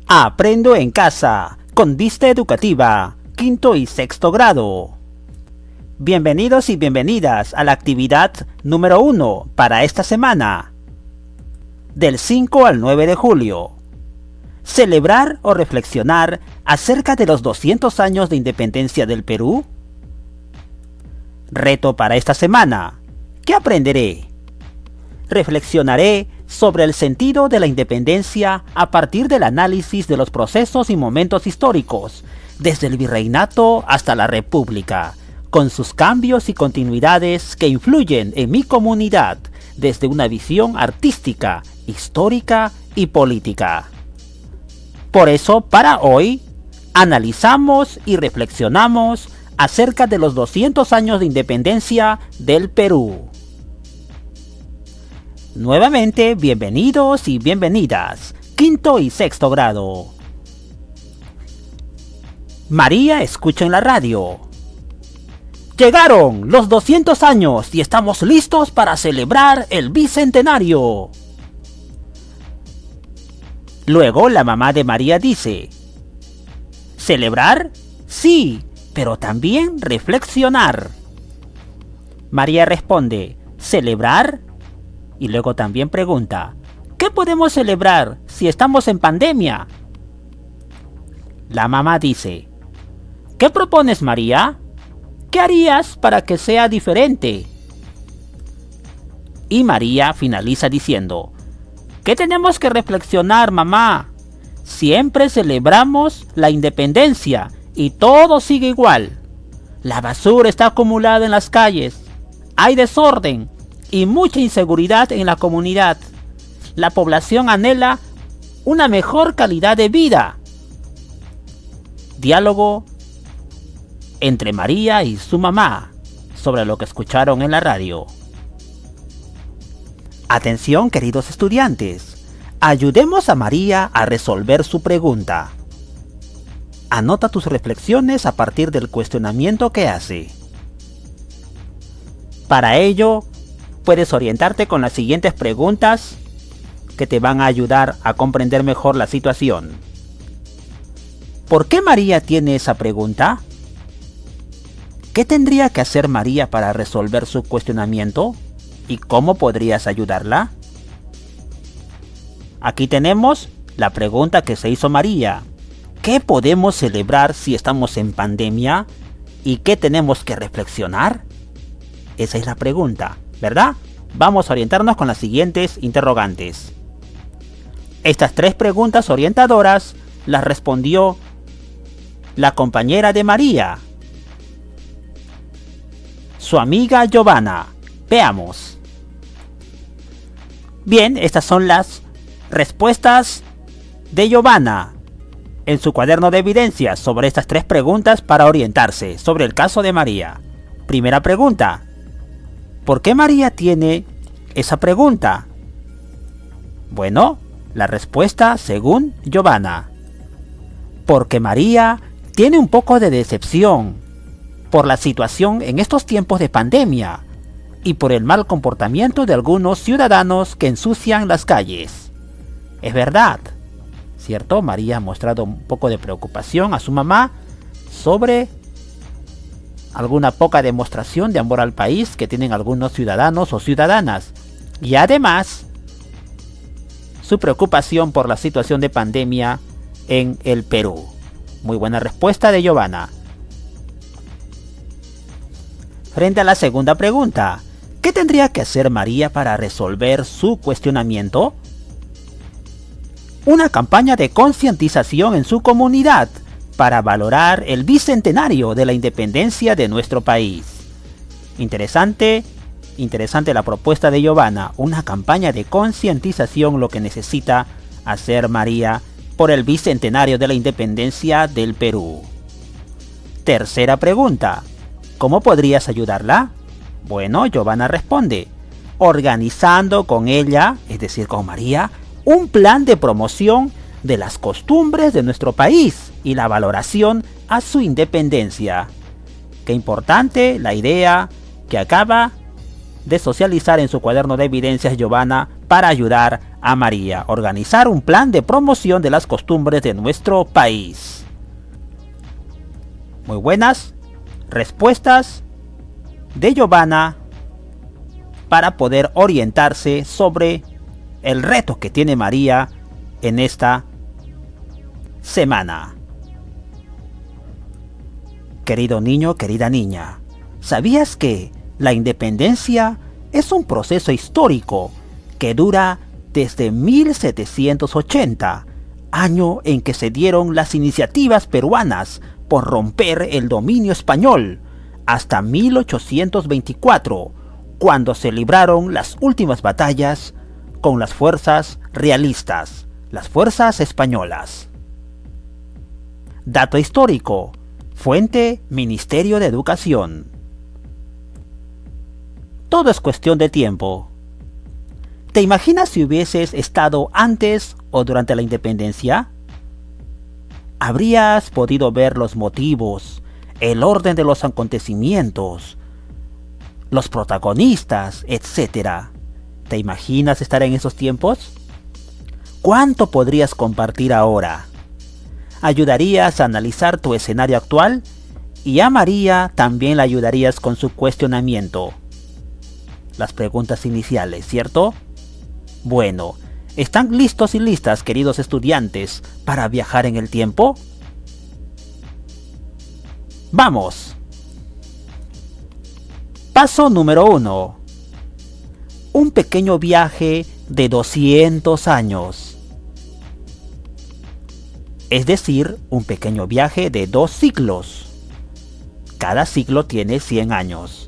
Aprendo en casa, con vista educativa, quinto y sexto grado. Bienvenidos y bienvenidas a la actividad número 1 para esta semana, del 5 al 9 de julio. ¿Celebrar o reflexionar acerca de los 200 años de independencia del Perú? Reto para esta semana. ¿Qué aprenderé? Reflexionaré sobre el sentido de la independencia a partir del análisis de los procesos y momentos históricos, desde el virreinato hasta la república, con sus cambios y continuidades que influyen en mi comunidad desde una visión artística, histórica y política. Por eso, para hoy, analizamos y reflexionamos acerca de los 200 años de independencia del Perú. Nuevamente, bienvenidos y bienvenidas, quinto y sexto grado. María escucha en la radio. Llegaron los 200 años y estamos listos para celebrar el bicentenario. Luego la mamá de María dice: ¿celebrar? Sí, pero también reflexionar. María responde: ¿celebrar? Y luego también pregunta: ¿qué podemos celebrar si estamos en pandemia? La mamá dice: ¿qué propones, María? ¿Qué harías para que sea diferente? Y María finaliza diciendo: ¿qué tenemos que reflexionar, mamá? Siempre celebramos la independencia y todo sigue igual. La basura está acumulada en las calles, hay desorden y mucha inseguridad en la comunidad. La población anhela una mejor calidad de vida. Diálogo entre María y su mamá sobre lo que escucharon en la radio. Atención, queridos estudiantes, ayudemos a María a resolver su pregunta. Anota tus reflexiones a partir del cuestionamiento que hace. Para ello, puedes orientarte con las siguientes preguntas que te van a ayudar a comprender mejor la situación. ¿Por qué María tiene esa pregunta? ¿Qué tendría que hacer María para resolver su cuestionamiento? ¿Y cómo podrías ayudarla? Aquí tenemos la pregunta que se hizo María. ¿Qué podemos celebrar si estamos en pandemia? ¿Y qué tenemos que reflexionar? Esa es la pregunta, ¿verdad? Vamos a orientarnos con las siguientes interrogantes. Estas 3 preguntas orientadoras las respondió la compañera de María, su amiga Giovanna. Veamos. Bien, estas son las respuestas de Giovanna en su cuaderno de evidencias sobre estas 3 preguntas para orientarse sobre el caso de María. Primera pregunta: ¿por qué María tiene esa pregunta? Bueno, la respuesta según Giovanna: porque María tiene un poco de decepción por la situación en estos tiempos de pandemia y por el mal comportamiento de algunos ciudadanos que ensucian las calles. Es verdad, ¿cierto? María ha mostrado un poco de preocupación a su mamá sobre alguna poca demostración de amor al país que tienen algunos ciudadanos o ciudadanas. Y además, su preocupación por la situación de pandemia en el Perú. Muy buena respuesta de Giovanna. Frente a la segunda pregunta: ¿qué tendría que hacer María para resolver su cuestionamiento? Una campaña de concientización en su comunidad para valorar el bicentenario de la independencia de nuestro país. Interesante la propuesta de Giovanna. Una campaña de concientización, lo que necesita hacer María por el bicentenario de la independencia del Perú. Tercera pregunta: ¿cómo podrías ayudarla? Bueno, Giovanna responde: organizando con ella, es decir, con María, un plan de promoción de las costumbres de nuestro país y la valoración a su independencia. Qué importante la idea que acaba de socializar en su cuaderno de evidencias Giovanna para ayudar a María organizar un plan de promoción de las costumbres de nuestro país? Muy buenas respuestas de Giovanna para poder orientarse sobre el reto que tiene María en esta semana. Querido niño, querida niña, ¿sabías que la independencia es un proceso histórico que dura desde 1780, año en que se dieron las iniciativas peruanas por romper el dominio español, hasta 1824, cuando se libraron las últimas batallas con las fuerzas realistas, las fuerzas españolas? Dato histórico. Fuente: Ministerio de Educación. Todo es cuestión de tiempo. ¿Te imaginas si hubieses estado antes o durante la independencia? ¿Habrías podido ver los motivos, el orden de los acontecimientos, los protagonistas, etcétera? ¿Te imaginas estar en esos tiempos? ¿Cuánto podrías compartir ahora? ¿Ayudarías a analizar tu escenario actual? Y a María también la ayudarías con su cuestionamiento. Las preguntas iniciales, ¿cierto? Bueno, ¿están listos y listas, queridos estudiantes, para viajar en el tiempo? ¡Vamos! Paso número 1. Un pequeño viaje de 200 años. Es decir, un pequeño viaje de 2 siglos. Cada siglo tiene 100 años.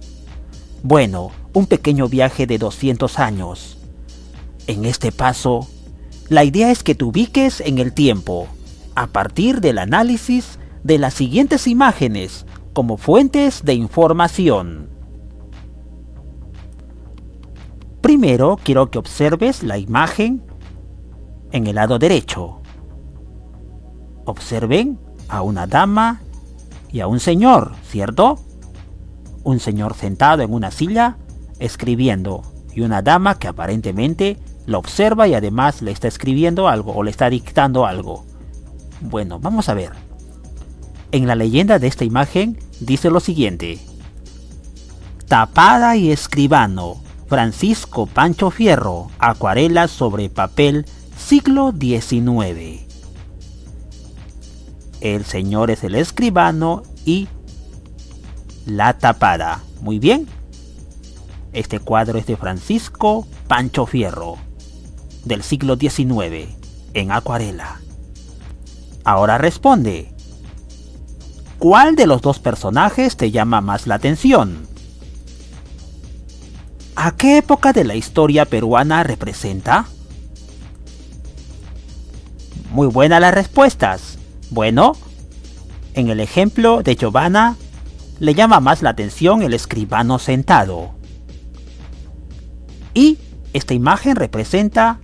Bueno, un pequeño viaje de 200 años. En este paso, la idea es que te ubiques en el tiempo, a partir del análisis de las siguientes imágenes como fuentes de información. Primero, quiero que observes la imagen en el lado derecho. Observen a una dama y a un señor, ¿cierto? Un señor sentado en una silla escribiendo y una dama que aparentemente lo observa y además le está escribiendo algo o le está dictando algo. Bueno, vamos a ver. En la leyenda de esta imagen dice lo siguiente: Tapada y escribano, Francisco Pancho Fierro, acuarelas sobre papel, siglo XIX. El señor es el escribano y la tapada. Muy bien. Este cuadro es de Francisco Pancho Fierro, del siglo XIX, en acuarela. Ahora responde. ¿Cuál de los dos personajes te llama más la atención? ¿A qué época de la historia peruana representa? Muy buenas las respuestas. Bueno, en el ejemplo de Giovanna, le llama más la atención el escribano sentado. Y esta imagen representa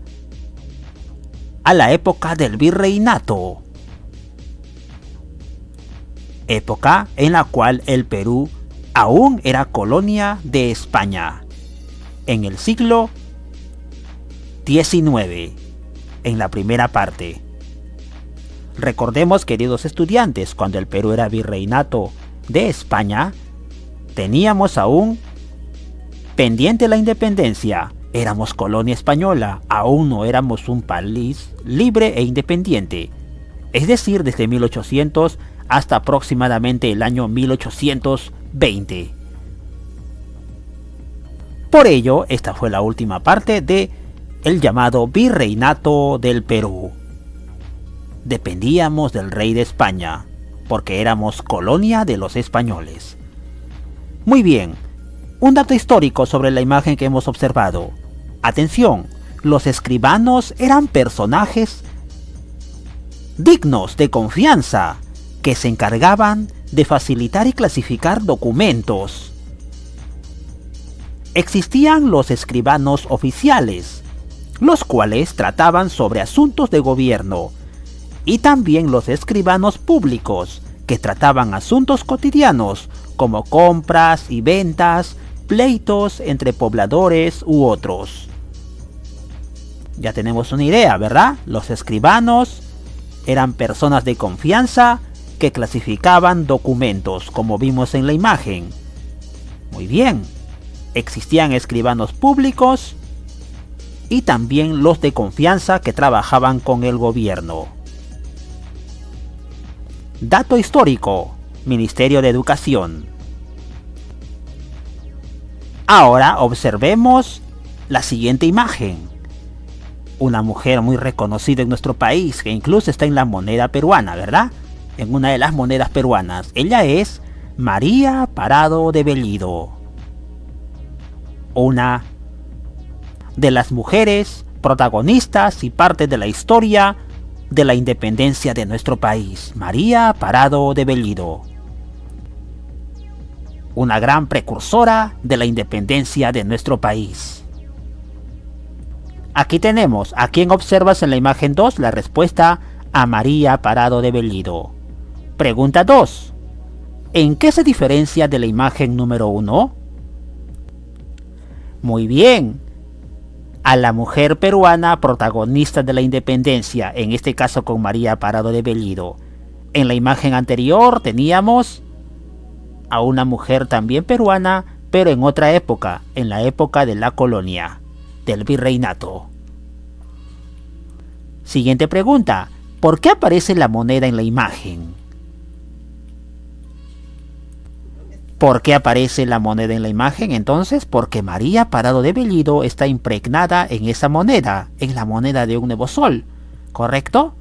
a la época del virreinato. Época en la cual el Perú aún era colonia de España. En el siglo XIX, en la primera parte. Recordemos, queridos estudiantes, cuando el Perú era virreinato de España, teníamos aún pendiente la independencia. Éramos colonia española, aún no éramos un país libre e independiente. Es decir, desde 1800 hasta aproximadamente el año 1820. Por ello, esta fue la última parte de el llamado Virreinato del Perú. Dependíamos del rey de España, porque éramos colonia de los españoles. Muy bien, un dato histórico sobre la imagen que hemos observado. Atención, los escribanos eran personajes dignos de confianza, que se encargaban de facilitar y clasificar documentos. Existían los escribanos oficiales, los cuales trataban sobre asuntos de gobierno, y también los escribanos públicos, que trataban asuntos cotidianos, como compras y ventas, pleitos entre pobladores u otros. Ya tenemos una idea, ¿verdad? Los escribanos eran personas de confianza que clasificaban documentos, como vimos en la imagen. Muy bien. Existían escribanos públicos y también los de confianza que trabajaban con el gobierno. Dato histórico: Ministerio de Educación. Ahora observemos la siguiente imagen. Una mujer muy reconocida en nuestro país, que incluso está en la moneda peruana, ¿verdad? En una de las monedas peruanas. Ella es María Parado de Bellido, una de las mujeres protagonistas y parte de la historia de la independencia de nuestro país. María Parado de Bellido, una gran precursora de la independencia de nuestro país. Aquí tenemos, ¿a quién observas en la imagen 2? La respuesta: a María Parado de Bellido. Pregunta 2. ¿En qué se diferencia de la imagen número 1? Muy bien. A la mujer peruana protagonista de la independencia, en este caso con María Parado de Bellido. En la imagen anterior teníamos a una mujer también peruana, pero en otra época, en la época de la colonia, del virreinato. Siguiente pregunta: ¿por qué aparece la moneda en la imagen? ¿Por qué aparece la moneda en la imagen? Entonces, porque María Parado de Bellido está impregnada en esa moneda, en la moneda de un nuevo sol, ¿correcto?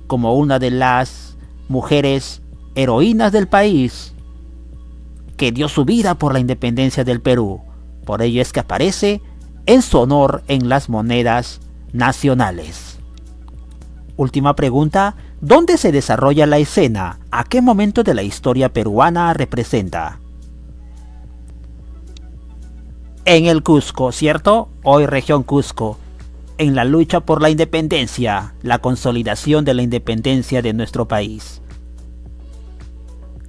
Como una de las mujeres heroínas del país, que dio su vida por la independencia del Perú. Por ello es que aparece en su honor en las monedas nacionales. Última pregunta: ¿dónde se desarrolla la escena? ¿A qué momento de la historia peruana representa? En el Cusco, ¿cierto? Hoy región Cusco. En la lucha por la independencia, la consolidación de la independencia de nuestro país.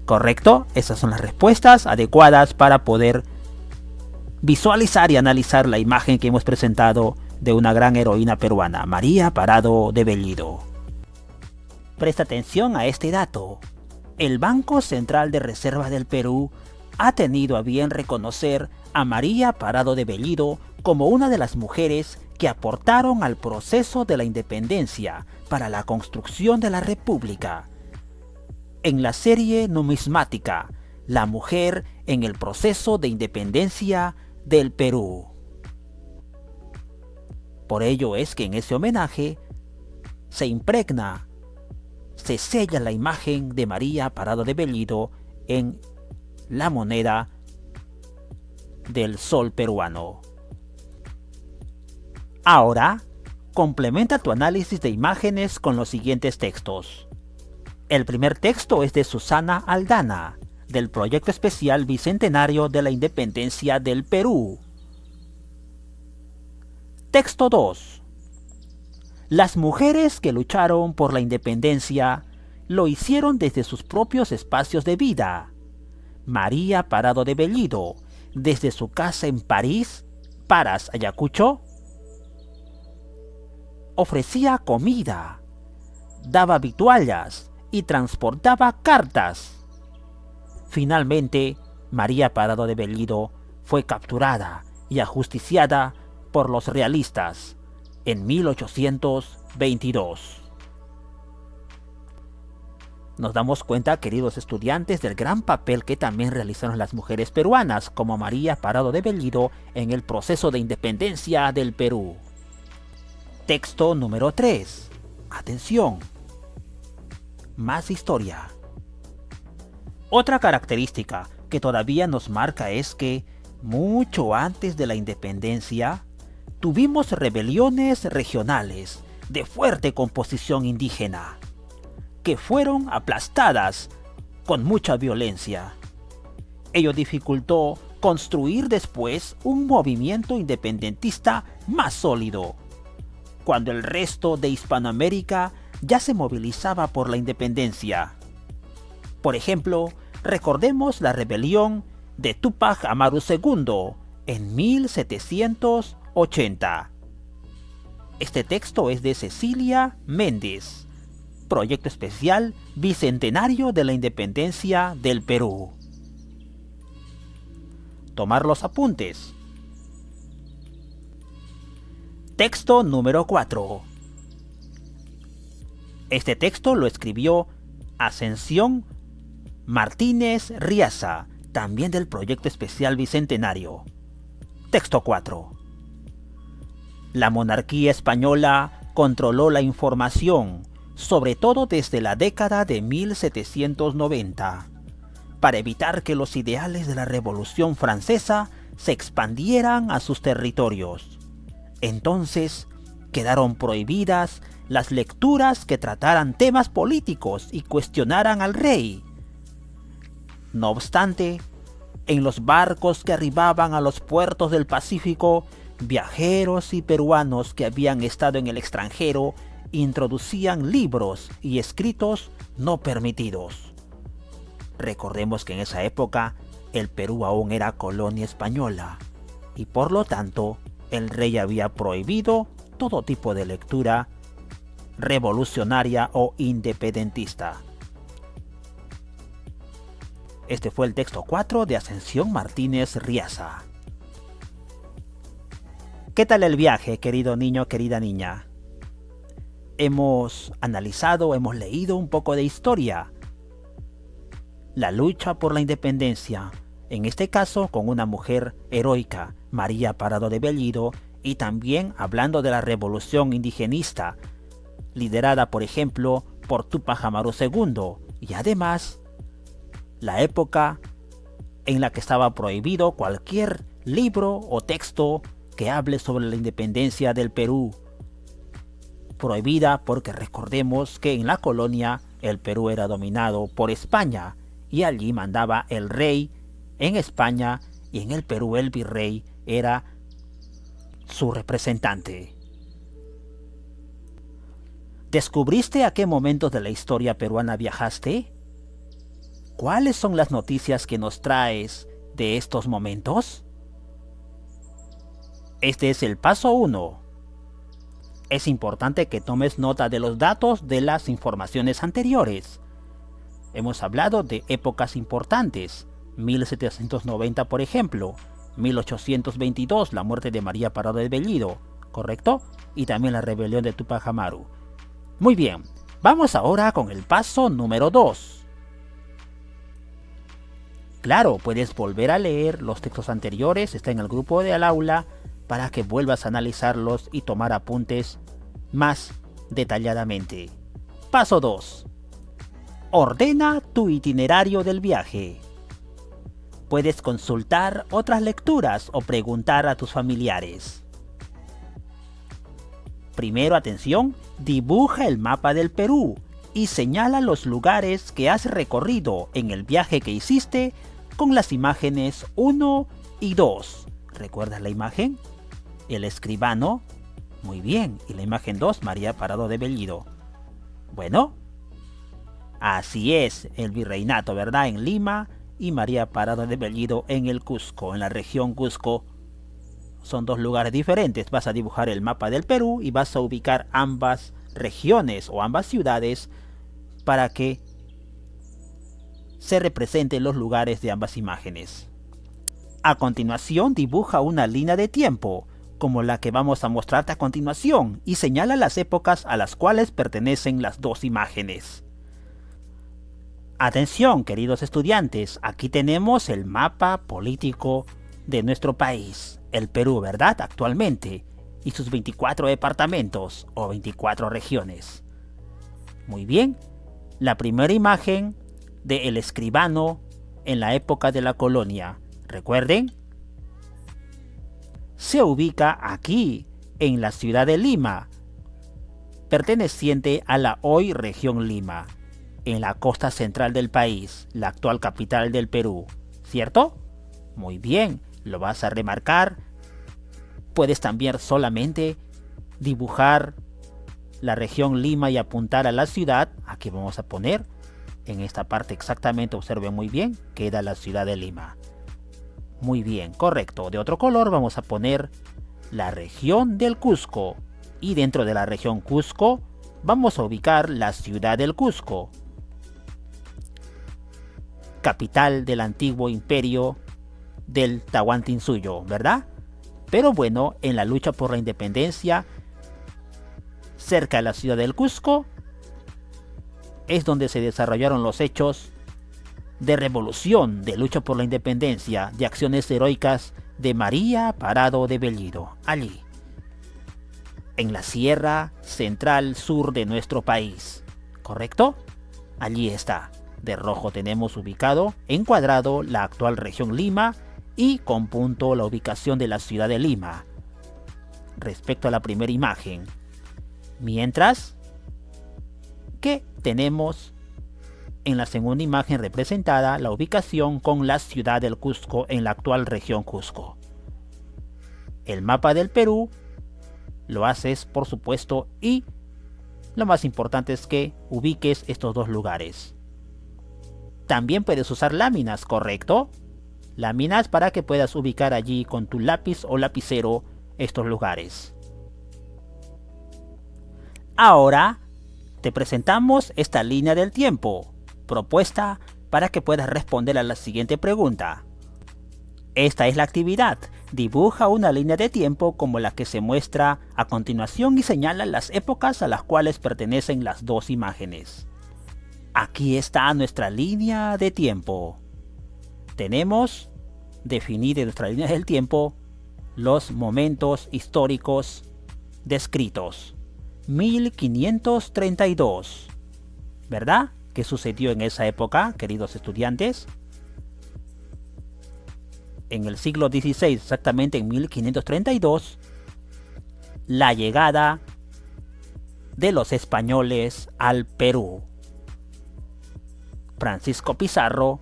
¿Correcto? Esas son las respuestas adecuadas para poder visualizar y analizar la imagen que hemos presentado de una gran heroína peruana, María Parado de Bellido. Presta atención a este dato. El Banco Central de Reserva del Perú ha tenido a bien reconocer a María Parado de Bellido como una de las mujeres que aportaron al proceso de la independencia para la construcción de la República. En la serie numismática, La mujer en el proceso de independencia del Perú. Por ello es que en ese homenaje se impregna, se sella la imagen de María Parado de Bellido en la moneda del sol peruano. Ahora, complementa tu análisis de imágenes con los siguientes textos. El primer texto es de Susana Aldana, del Proyecto Especial Bicentenario de la Independencia del Perú. Texto 2. Las mujeres que lucharon por la independencia lo hicieron desde sus propios espacios de vida. María Parado de Bellido, desde su casa en París, Paras, Ayacucho, ofrecía comida, daba vituallas y transportaba cartas. Finalmente, María Parado de Bellido fue capturada y ajusticiada por los realistas en 1822. Nos damos cuenta, queridos estudiantes, del gran papel que también realizaron las mujeres peruanas, como María Parado de Bellido, en el proceso de independencia del Perú. Texto número 3. Atención. Más historia. Otra característica que todavía nos marca es que, mucho antes de la independencia, tuvimos rebeliones regionales de fuerte composición indígena, que fueron aplastadas con mucha violencia. Ello dificultó construir después un movimiento independentista más sólido, cuando el resto de Hispanoamérica ya se movilizaba por la independencia. Por ejemplo, recordemos la rebelión de Túpac Amaru II en 1780. Este texto es de Cecilia Méndez. Proyecto especial Bicentenario de la Independencia del Perú. Tomar los apuntes. Texto número 4. Este texto lo escribió Ascensión Martínez Riaza, también del Proyecto Especial Bicentenario. Texto 4. La monarquía española controló la información, sobre todo desde la década de 1790, para evitar que los ideales de la Revolución Francesa se expandieran a sus territorios. Entonces, quedaron prohibidas las lecturas que trataran temas políticos y cuestionaran al rey. No obstante, en los barcos que arribaban a los puertos del Pacífico, viajeros y peruanos que habían estado en el extranjero introducían libros y escritos no permitidos. Recordemos que en esa época el Perú aún era colonia española y por lo tanto el rey había prohibido todo tipo de lectura revolucionaria o independentista. Este fue el texto 4 de Ascensión Martínez Riaza. ¿Qué tal el viaje, querido niño, querida niña? Hemos analizado, hemos leído un poco de historia. La lucha por la independencia, en este caso con una mujer heroica, María Parado de Bellido, y también hablando de la revolución indigenista, liderada por ejemplo por Túpac Amaru II, y además la época en la que estaba prohibido cualquier libro o texto que hable sobre la independencia del Perú. Prohibida porque recordemos que en la colonia el Perú era dominado por España y allí mandaba el rey en España y en el Perú el virrey era su representante. ¿Descubriste a qué momentos de la historia peruana viajaste? ¿Cuáles son las noticias que nos traes de estos momentos? Este es el paso 1. Es importante que tomes nota de los datos de las informaciones anteriores. Hemos hablado de épocas importantes, 1790 por ejemplo, 1822 la muerte de María Parado de Bellido, ¿correcto? Y también la rebelión de Túpac Amaru. Muy bien, vamos ahora con el paso número 2. Claro, puedes volver a leer los textos anteriores, está en el grupo del aula, para que vuelvas a analizarlos y tomar apuntes más detalladamente. Paso 2. Ordena tu itinerario del viaje. Puedes consultar otras lecturas o preguntar a tus familiares. Primero, atención, dibuja el mapa del Perú y señala los lugares que has recorrido en el viaje que hiciste con las imágenes 1 y 2. ¿Recuerdas la imagen? El escribano. Muy bien. Y la imagen 2, María Parado de Bellido. Bueno, así es, el virreinato, ¿verdad? En Lima y María Parado de Bellido en el Cusco, en la región Cusco. Son dos lugares diferentes. Vas a dibujar el mapa del Perú y vas a ubicar ambas regiones o ambas ciudades para que se representen los lugares de ambas imágenes. A continuación, dibuja una línea de tiempo, como la que vamos a mostrarte a continuación, y señala las épocas a las cuales pertenecen las dos imágenes. Atención, queridos estudiantes, aquí tenemos el mapa político de nuestro país, el Perú, ¿verdad? Actualmente, y sus 24 departamentos o 24 regiones. Muy bien, la primera imagen de el escribano en la época de la colonia, recuerden, se ubica aquí, en la ciudad de Lima, perteneciente a la hoy región Lima, en la costa central del país, la actual capital del Perú, ¿cierto? Muy bien, lo vas a remarcar. Puedes también solamente dibujar la región Lima y apuntar a la ciudad. Aquí vamos a poner, en esta parte exactamente, observen muy bien, queda la ciudad de Lima. Muy bien, correcto. De otro color vamos a poner la región del Cusco Y dentro de la región Cusco vamos a ubicar la ciudad del Cusco, capital del antiguo imperio del Tahuantinsuyo, ¿verdad? Pero bueno, en la lucha por la independencia, cerca de la ciudad del Cusco, es donde se desarrollaron los hechos de revolución, de lucha por la independencia, de acciones heroicas de María Parado de Bellido, allí, en la sierra central sur de nuestro país, ¿correcto? Allí está. De rojo tenemos ubicado, encuadrado, la actual región Lima y con punto la ubicación de la ciudad de Lima, respecto a la primera imagen. Mientras que tenemos en la segunda imagen representada la ubicación con la ciudad del Cusco en la actual región Cusco. El mapa del Perú lo haces, por supuesto, y lo más importante es que ubiques estos dos lugares. También puedes usar láminas, ¿correcto? Láminas para que puedas ubicar allí con tu lápiz o lapicero estos lugares. Ahora te presentamos esta línea del tiempo, propuesta para que puedas responder a la siguiente pregunta. Esta es la actividad. Dibuja una línea de tiempo como la que se muestra a continuación y señala las épocas a las cuales pertenecen las dos imágenes. Aquí está nuestra línea de tiempo. Tenemos definida en nuestra línea del tiempo los momentos históricos descritos. 1532, ¿verdad? ¿Qué sucedió en esa época, queridos estudiantes? En el siglo XVI, exactamente en 1532, la llegada de los españoles al Perú. Francisco Pizarro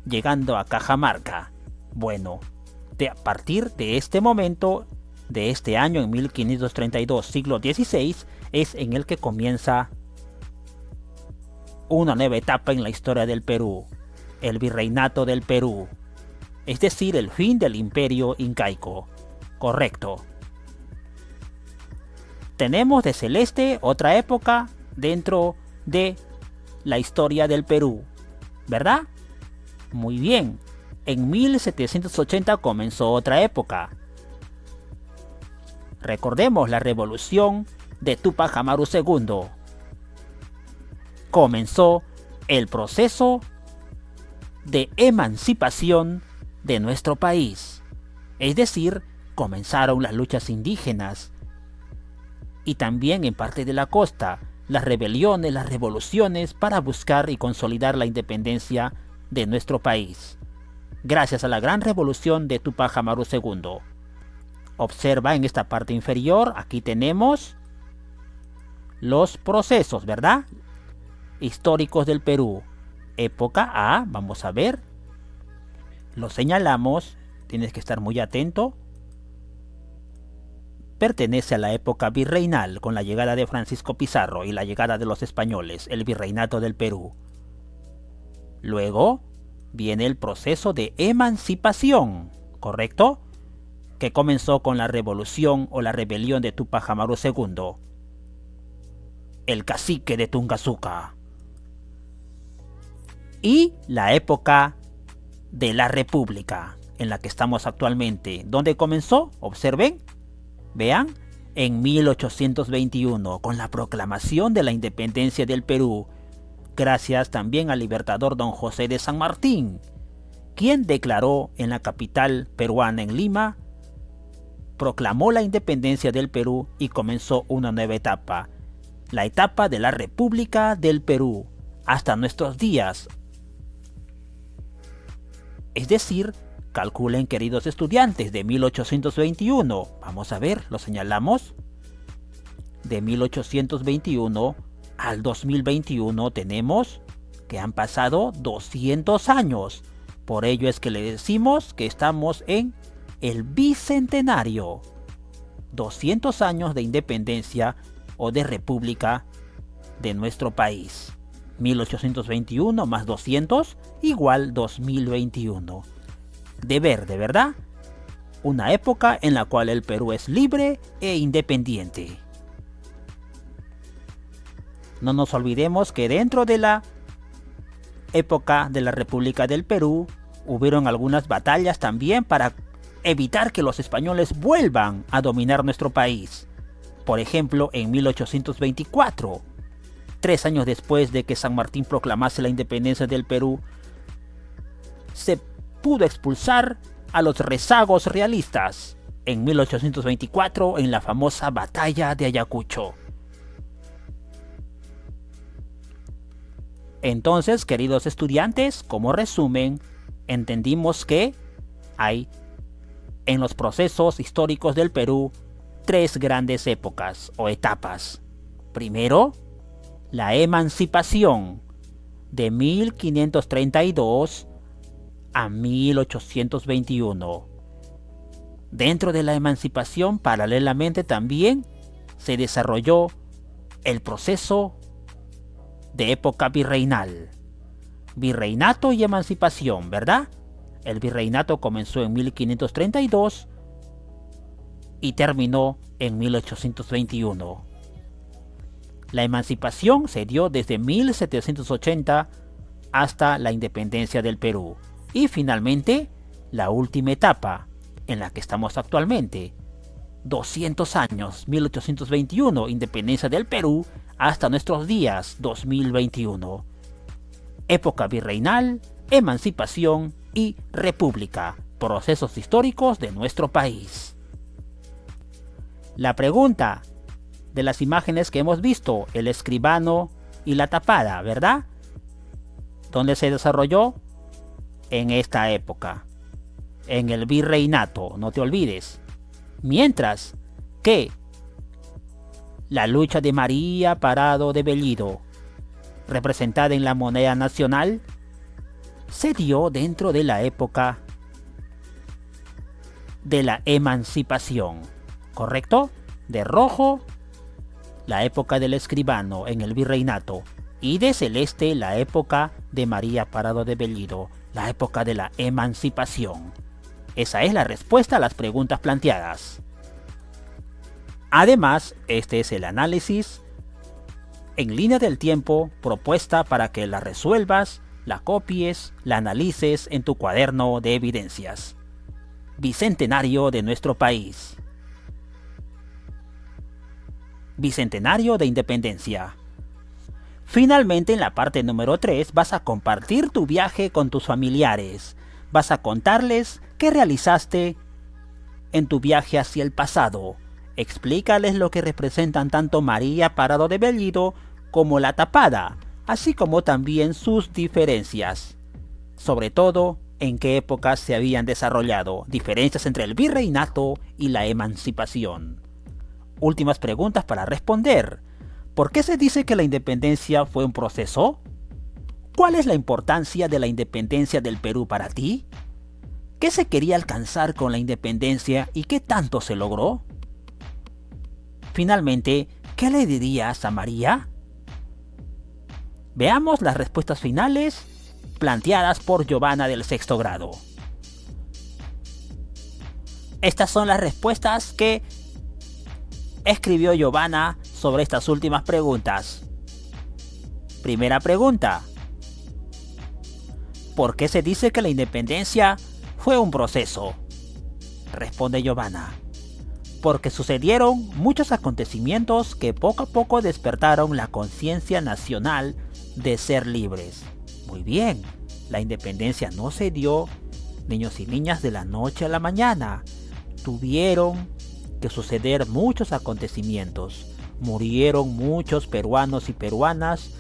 llegando a Cajamarca. Bueno, a partir de este momento, de este año en 1532, siglo XVI, es en el que comienza una nueva etapa en la historia del Perú, el virreinato del Perú, es decir, el fin del imperio incaico. Correcto. Tenemos de celeste otra época dentro de la historia del Perú, ¿verdad? Muy bien. En 1780 comenzó otra época. Recordemos la revolución de Túpac Amaru II. Comenzó el proceso de emancipación de nuestro país. Es decir, comenzaron las luchas indígenas y también en parte de la costa, las rebeliones, las revoluciones para buscar y consolidar la independencia de nuestro país, gracias a la gran revolución de Túpac Amaru II. Observa en esta parte inferior, aquí tenemos los procesos, ¿verdad? Históricos del Perú. Época A, vamos a ver. Lo señalamos, tienes que estar muy atento. Pertenece a la época virreinal, con la llegada de Francisco Pizarro y la llegada de los españoles, el virreinato del Perú. Luego viene el proceso de emancipación, ¿correcto? Que comenzó con la revolución o la rebelión de Túpac Amaru II, el cacique de Tungazuca. Y la época de la República, en la que estamos actualmente. ¿Dónde comenzó? Observen, vean, en 1821, con la proclamación de la independencia del Perú, gracias también al libertador don José de San Martín, quien declaró en la capital peruana, en Lima, proclamó la independencia del Perú y comenzó una nueva etapa, la etapa de la República del Perú, hasta nuestros días. Es decir, calculen, queridos estudiantes, de 1821, vamos a ver, lo señalamos, de 1821 al 2021 tenemos que han pasado 200 años. Por ello es que le decimos que estamos en el bicentenario. 200 años de independencia o de república de nuestro país. 1821 más 200 igual 2021. De verde, ¿verdad? Una época en la cual el Perú es libre e independiente. No nos olvidemos que dentro de la época de la República del Perú hubieron algunas batallas también para evitar que los españoles vuelvan a dominar nuestro país. Por ejemplo, en 1824, 3 años después de que San Martín proclamase la independencia del Perú, se pudo expulsar a los rezagos realistas en 1824 en la famosa batalla de Ayacucho. Entonces, queridos estudiantes, como resumen, entendimos que hay en los procesos históricos del Perú 3 grandes épocas o etapas. Primero, la emancipación de 1532 a 1821. Dentro de la emancipación, paralelamente también se desarrolló el proceso de época virreinal. Virreinato y emancipación, ¿verdad? El virreinato comenzó en 1532 y terminó en 1821. La emancipación se dio desde 1780 hasta la independencia del Perú. Y finalmente, la última etapa en la que estamos actualmente. 200 años, 1821, independencia del Perú, hasta nuestros días, 2021. Época virreinal, emancipación y república, procesos históricos de nuestro país. La pregunta de las imágenes que hemos visto, el escribano y la tapada, ¿verdad? ¿Dónde se desarrolló? En esta época, en el virreinato, no te olvides. Mientras que la lucha de María Parado de Bellido, representada en la moneda nacional, se dio dentro de la época de la emancipación, ¿correcto? De rojo, la época del escribano en el virreinato, y de celeste la época de María Parado de Bellido, la época de la emancipación. Esa es la respuesta a las preguntas planteadas. Además, este es el análisis en línea del tiempo propuesta para que la resuelvas, la copies, la analices en tu cuaderno de evidencias. Bicentenario de nuestro país. Bicentenario de Independencia. Finalmente, en la parte número 3 vas a compartir tu viaje con tus familiares. Vas a contarles qué realizaste en tu viaje hacia el pasado. Explícales lo que representan tanto María Parado de Bellido como la tapada, así como también sus diferencias. Sobre todo, en qué épocas se habían desarrollado, diferencias entre el virreinato y la emancipación. Últimas preguntas para responder. ¿Por qué se dice que la independencia fue un proceso? ¿Cuál es la importancia de la independencia del Perú para ti? ¿Qué se quería alcanzar con la independencia y qué tanto se logró? Finalmente, ¿qué le dirías a María? Veamos las respuestas finales planteadas por Giovanna del 6º grado. Estas son las respuestas que escribió Giovanna sobre estas últimas preguntas. Primera pregunta: ¿por qué se dice que la independencia fue un proceso? Responde Giovanna: porque sucedieron muchos acontecimientos que poco a poco despertaron la conciencia nacional de ser libres. Muy bien, la independencia no se dio, niños y niñas, de la noche a la mañana. Tuvieron que suceder muchos acontecimientos. Murieron muchos peruanos y peruanas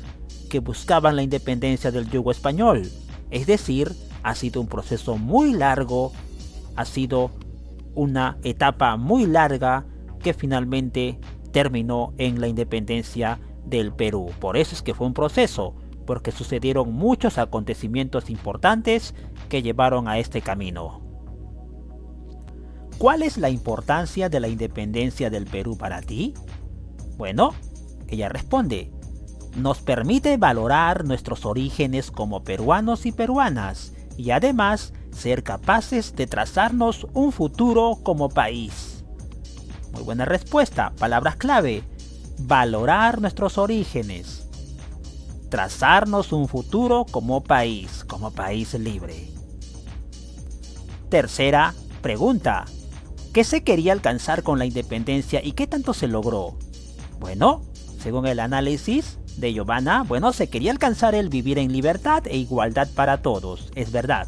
que buscaban la independencia del yugo español. Es decir, ha sido un proceso muy largo, ha sido una etapa muy larga que finalmente terminó en la independencia del Perú. Por eso es que fue un proceso, porque sucedieron muchos acontecimientos importantes que llevaron a este camino. ¿Cuál es la importancia de la independencia del Perú para ti? Bueno, ella responde: nos permite valorar nuestros orígenes como peruanos y peruanas y además ser capaces de trazarnos un futuro como país. Muy buena respuesta. Palabras clave: valorar nuestros orígenes. trazarnos un futuro como país libre. Tercera pregunta. ¿Qué se quería alcanzar con la independencia y qué tanto se logró? Bueno, según el análisis de Giovanna, se quería alcanzar el vivir en libertad e igualdad para todos, es verdad.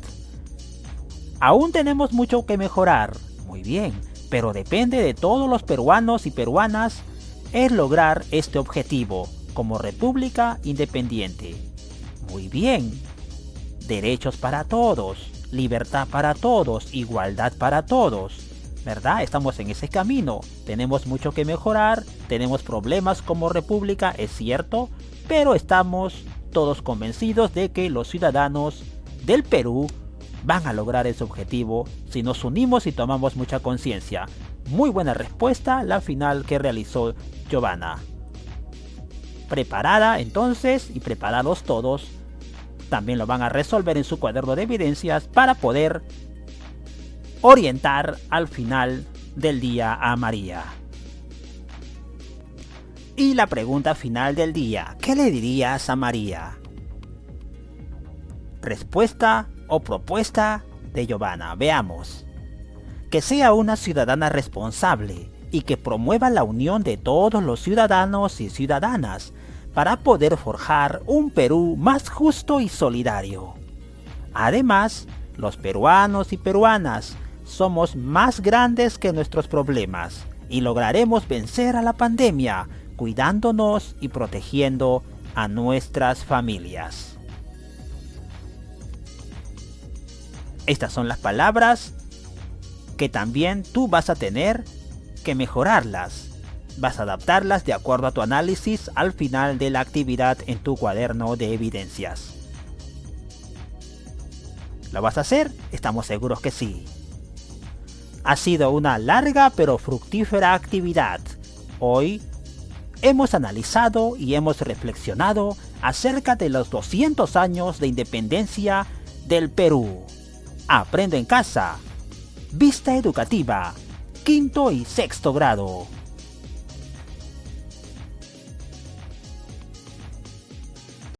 Aún tenemos mucho que mejorar, muy bien, pero depende de todos los peruanos y peruanas el lograr este objetivo como república independiente. Muy bien, derechos para todos, libertad para todos, igualdad para todos. ¿Verdad? Estamos en ese camino, tenemos mucho que mejorar, tenemos problemas como república, es cierto, pero estamos todos convencidos de que los ciudadanos del Perú van a lograr ese objetivo si nos unimos y tomamos mucha conciencia. Muy buena respuesta la final que realizó Giovanna. Preparada entonces y preparados todos, también lo van a resolver en su cuaderno de evidencias para poder orientar al final del día a María. Y la pregunta final del día, ¿qué le dirías a María? Respuesta o propuesta de Giovanna, veamos. Que sea una ciudadana responsable y que promueva la unión de todos los ciudadanos y ciudadanas para poder forjar un Perú más justo y solidario. Además, los peruanos y peruanas somos más grandes que nuestros problemas y lograremos vencer a la pandemia cuidándonos y protegiendo a nuestras familias. Estas son las palabras que también tú vas a tener que mejorarlas. Vas a adaptarlas de acuerdo a tu análisis al final de la actividad en tu cuaderno de evidencias. ¿Lo vas a hacer? Estamos seguros que sí. Ha sido una larga pero fructífera actividad. Hoy hemos analizado y hemos reflexionado acerca de los 200 años de independencia del Perú. Aprende en casa. Vista educativa, 5º y 6º grado.